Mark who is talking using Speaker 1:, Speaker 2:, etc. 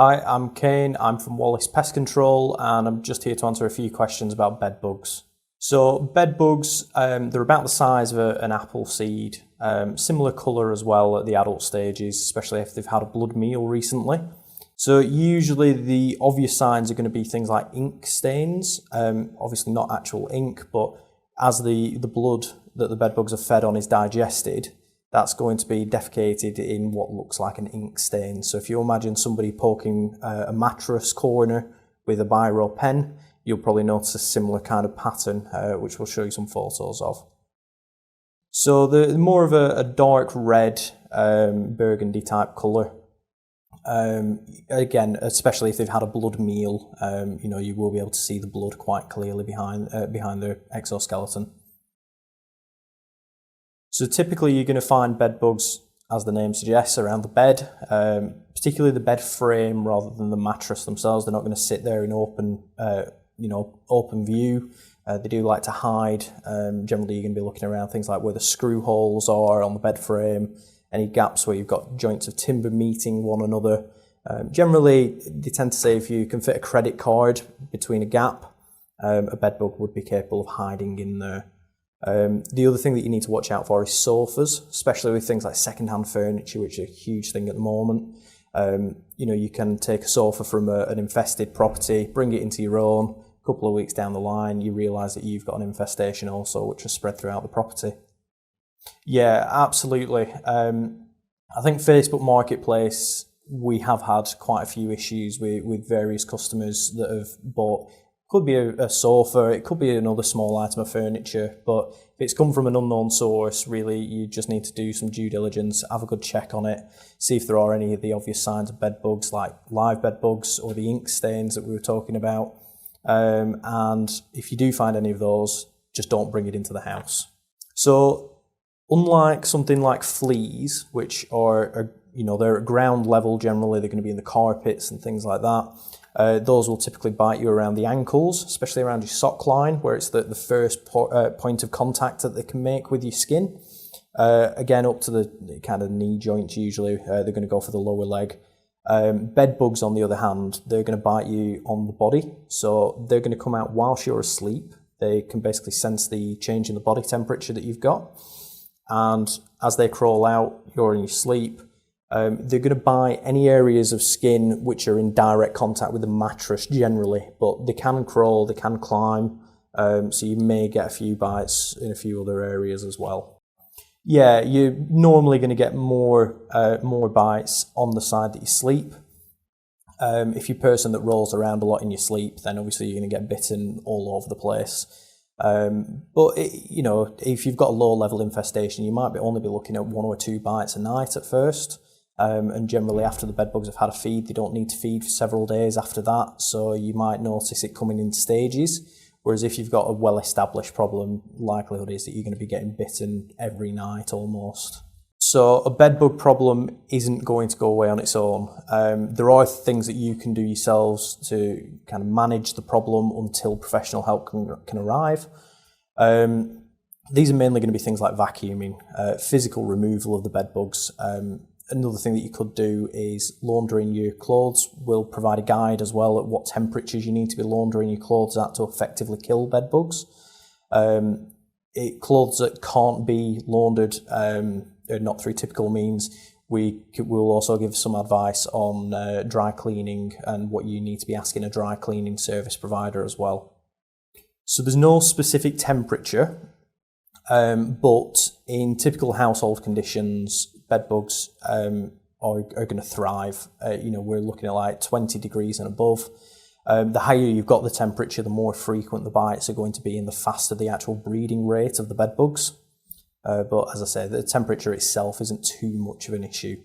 Speaker 1: Hi, I'm Kane. I'm from Wallace Pest Control, and I'm just here to answer a few questions about bed bugs. So bed bugs, they're about the size of an apple seed, similar colour as well at the adult stages, especially if they've had a blood meal recently. So usually the obvious signs are going to be things like ink stains, obviously not actual ink, but as the blood that the bed bugs are fed on is digested, that's going to be defecated in what looks like an ink stain. So if you imagine somebody poking a mattress corner with a biro pen, you'll probably notice a similar kind of pattern, which we'll show you some photos of. So the more of a dark red, burgundy type colour. Again, especially if they've had a blood meal, you will be able to see the blood quite clearly behind their exoskeleton. So typically you're going to find bed bugs, as the name suggests, around the bed, particularly the bed frame rather than the mattress themselves. They're not going to sit there in open view. They do like to hide. Generally you're going to be looking around things like where the screw holes are on the bed frame, any gaps where you've got joints of timber meeting one another. Generally, they tend to say if you can fit a credit card between a gap, a bed bug would be capable of hiding in there. The other thing that you need to watch out for is sofas, especially with things like second-hand furniture, which are a huge thing at the moment. You can take a sofa from an infested property, bring it into your own. A couple of weeks down the line, you realise that you've got an infestation also, which has spread throughout the property. Yeah, absolutely. I think Facebook Marketplace, we have had quite a few issues with various customers that have bought. Could be a sofa, it could be another small item of furniture, but if it's come from an unknown source, really you just need to do some due diligence, have a good check on it, see if there are any of the obvious signs of bed bugs like live bed bugs or the ink stains that we were talking about. And if you do find any of those, just don't bring it into the house. So unlike something like fleas, which are they're at ground level generally, they're going to be in the carpets and things like that. Those will typically bite you around the ankles, especially around your sock line, where it's the first point of contact that they can make with your skin. Again, up to the kind of knee joints usually, they're going to go for the lower leg. Bed bugs, on the other hand, they're going to bite you on the body, so they're going to come out whilst you're asleep. They can basically sense the change in the body temperature that you've got, and as they crawl out, you're in your sleep. They're going to bite any areas of skin which are in direct contact with the mattress generally, but they can crawl, they can climb, so you may get a few bites in a few other areas as well. Yeah, you're normally going to get more bites on the side that you sleep. If you're a person that rolls around a lot in your sleep, then obviously you're going to get bitten all over the place. But if you've got a low level infestation, you might only be looking at 1 or 2 bites a night at first. And generally after the bed bugs have had a feed, they don't need to feed for several days after that, so you might notice it coming in stages. Whereas if you've got a well-established problem, likelihood is that you're going to be getting bitten every night almost. So a bed bug problem isn't going to go away on its own. There are things that you can do yourselves to kind of manage the problem until professional help can arrive. These are mainly going to be things like vacuuming, physical removal of the bed bugs. Another thing that you could do is laundering your clothes. We'll provide a guide as well at what temperatures you need to be laundering your clothes at to effectively kill bed bugs. Clothes that can't be laundered, not through typical means, we'll also give some advice on dry cleaning and what you need to be asking a dry cleaning service provider as well. So there's no specific temperature, but in typical household conditions, bed bugs are going to thrive. We're looking at like 20 degrees and above. The higher you've got the temperature, the more frequent the bites are going to be and the faster the actual breeding rate of the bed bugs. But as I say, the temperature itself isn't too much of an issue.